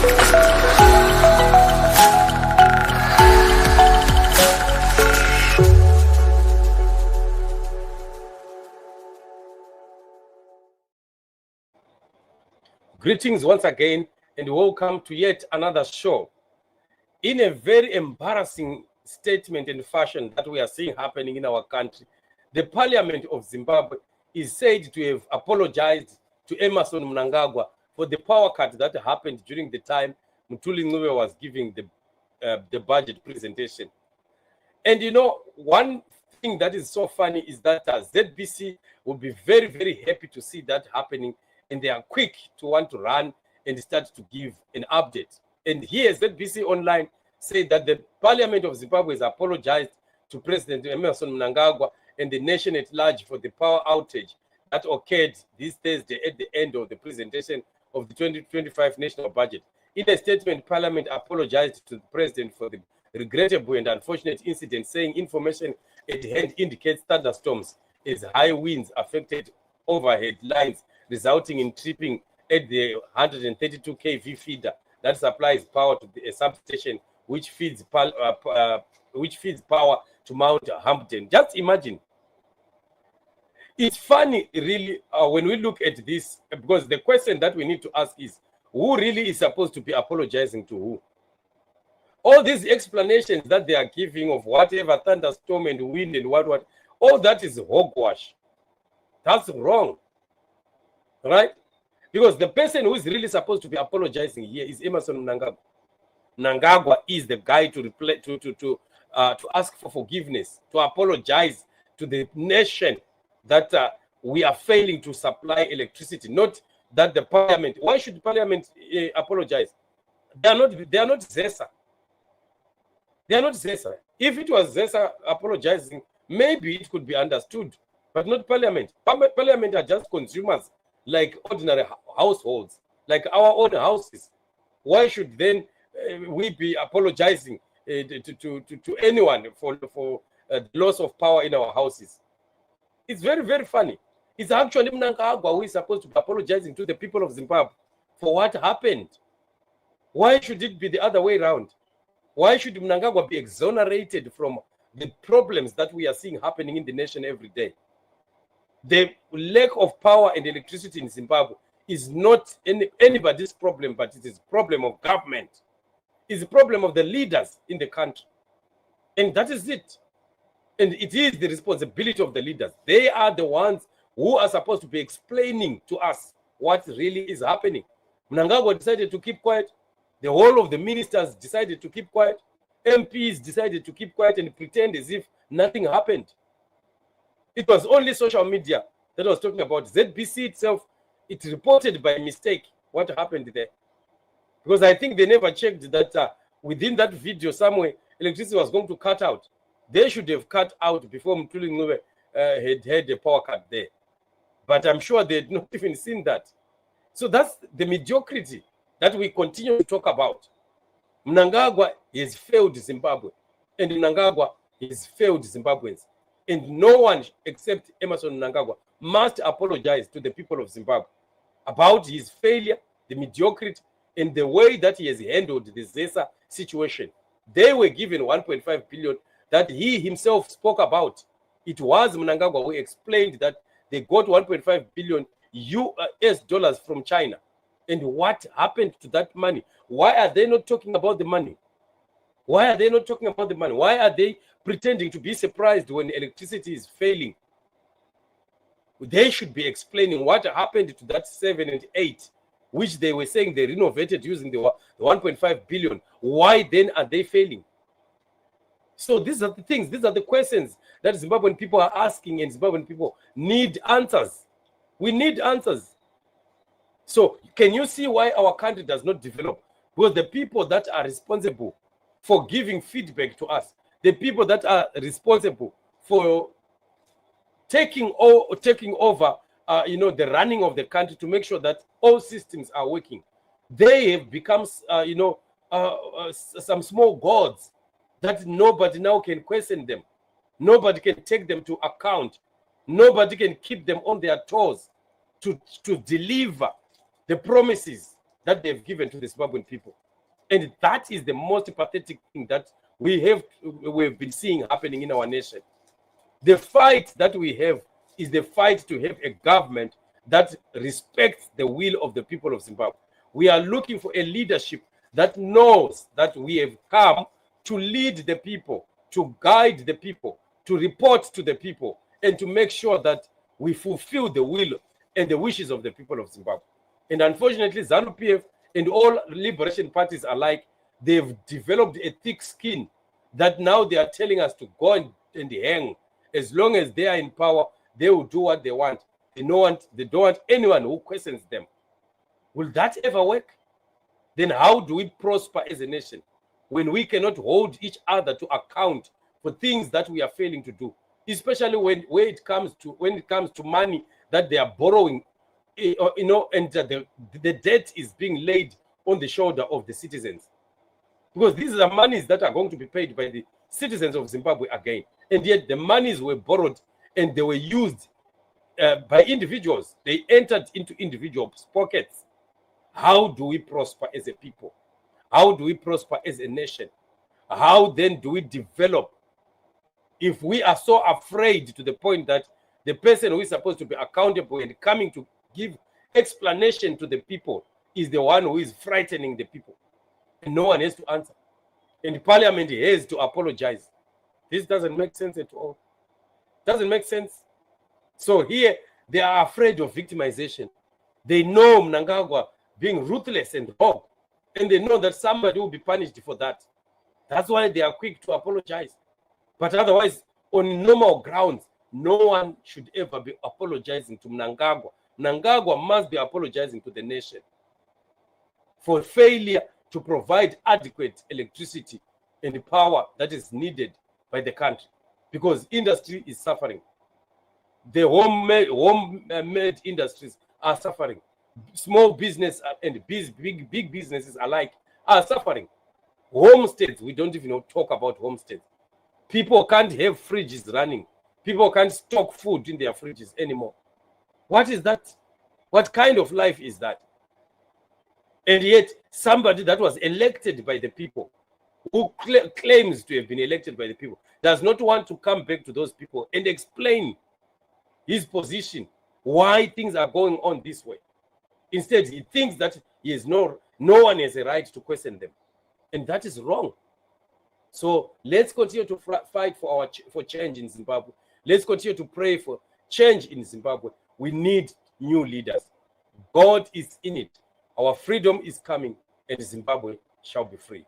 Greetings once again and welcome to yet another show. In a very embarrassing statement and fashion that we are seeing happening in our country, the Parliament of Zimbabwe is said to have apologized to Emmerson Mnangagwa for the power cut that happened during the time Mthuli Ncube was giving the budget presentation. And you know, one thing that is so funny is that ZBC will be very, very happy to see that happening, and they are quick to want to run and start to give an update. And here, ZBC Online said that the Parliament of Zimbabwe has apologized to President Emmerson Mnangagwa and the nation at large for the power outage that occurred this Thursday at the end of the presentation of the 2025 national budget. In a statement, Parliament apologized to the President for the regrettable and unfortunate incident, saying information at hand indicates thunderstorms as high winds affected overhead lines, resulting in tripping at the 132 kV feeder that supplies power to a substation which feeds power to Mount Hampton. Just imagine. It's funny, really, when we look at this, because the question that we need to ask is, who really is supposed to be apologizing to who? All these explanations that they are giving of whatever thunderstorm and wind and what, all that is hogwash. That's wrong. Right? Because the person who is really supposed to be apologizing here is Emmerson Mnangagwa. Mnangagwa is the guy to ask for forgiveness, to apologize to the nation that we are failing to supply electricity, not that the Parliament. Why should the Parliament apologize? They are not ZESA. They are not ZESA. If it was ZESA apologizing, maybe it could be understood, but not Parliament. Parliament are just consumers, like ordinary households, like our own houses. Why should then we be apologizing to anyone for the loss of power in our houses? It's very, very funny. It's actually Mnangagwa who is supposed to be apologizing to the people of Zimbabwe for what happened. Why should it be the other way around? Why should Mnangagwa be exonerated from the problems that we are seeing happening in the nation every day? The lack of power and electricity in Zimbabwe is not anybody's problem, but it is a problem of government. It's a problem of the leaders in the country. And that is it. And it is the responsibility of the leaders. They are the ones who are supposed to be explaining to us what really is happening. Mnangagwa decided to keep quiet. The whole of the ministers decided to keep quiet. MPs decided to keep quiet and pretend as if nothing happened. It was only social media that was talking about. ZBC itself, it reported by mistake what happened there. Because I think they never checked that within that video somewhere, electricity was going to cut out. They should have cut out before Mthuli Ncube had a power cut there. But I'm sure they had not even seen that. So that's the mediocrity that we continue to talk about. Mnangagwa has failed Zimbabwe, and Mnangagwa has failed Zimbabweans. And no one except Emmerson Mnangagwa must apologize to the people of Zimbabwe about his failure, the mediocrity, and the way that he has handled the ZESA situation. They were given 1.5 billion that he himself spoke about. It was Mnangagwa who explained that they got 1.5 billion US dollars from China. And what happened to that money? Why are they not talking about the money? Why are they not talking about the money? Why are they pretending to be surprised when electricity is failing? They should be explaining what happened to that 7 and 8, which they were saying they renovated using the 1.5 billion. Why then are they failing? So these are the things, these are the questions that Zimbabwean people are asking, and Zimbabwean people need answers. We need answers. So can you see why our country does not develop? Because the people that are responsible for giving feedback to us, the people that are responsible for taking over, the running of the country to make sure that all systems are working, they have become, some small gods that nobody now can question them. Nobody can take them to account. Nobody can keep them on their toes to deliver the promises that they've given to the Zimbabwean people. And that is the most pathetic thing that we've been seeing happening in our nation. The fight that we have is the fight to have a government that respects the will of the people of Zimbabwe. We are looking for a leadership that knows that we have come to lead the people, to guide the people, to report to the people, and to make sure that we fulfill the will and the wishes of the people of Zimbabwe. And unfortunately, ZANU-PF and all liberation parties alike, they've developed a thick skin that now they are telling us to go and hang. As long as they are in power, they will do what they want. They don't want anyone who questions them. Will that ever work? Then how do we prosper as a nation when we cannot hold each other to account for things that we are failing to do? Especially when it comes to money that they are borrowing, and the debt is being laid on the shoulder of the citizens. Because these are monies that are going to be paid by the citizens of Zimbabwe again. And yet the monies were borrowed and they were used by individuals. They entered into individuals' pockets. How do we prosper as a people? How do we prosper as a nation? How then do we develop if we are so afraid to the point that the person who is supposed to be accountable and coming to give explanation to the people is the one who is frightening the people? And no one has to answer. And the parliament has to apologize. This doesn't make sense at all. Doesn't make sense. So here, they are afraid of victimization. They know Mnangagwa being ruthless and wrong. And they know that somebody will be punished for that. That's why they are quick to apologize. But otherwise, on normal grounds, no one should ever be apologizing to Mnangagwa. Mnangagwa must be apologizing to the nation for failure to provide adequate electricity and the power that is needed by the country, because industry is suffering. The home-made industries are suffering. Small business and big businesses alike are suffering. Homesteads, we don't even talk about homesteads. People can't have fridges running. People can't stock food in their fridges anymore. What is that? What kind of life is that? And yet, somebody that was elected by the people, who claims to have been elected by the people, does not want to come back to those people and explain his position, why things are going on this way. Instead, he thinks that no one has a right to question them. And that is wrong. So let's continue to fight for change in Zimbabwe. Let's continue to pray for change in Zimbabwe. We need new leaders. God is in it. Our freedom is coming, and Zimbabwe shall be free.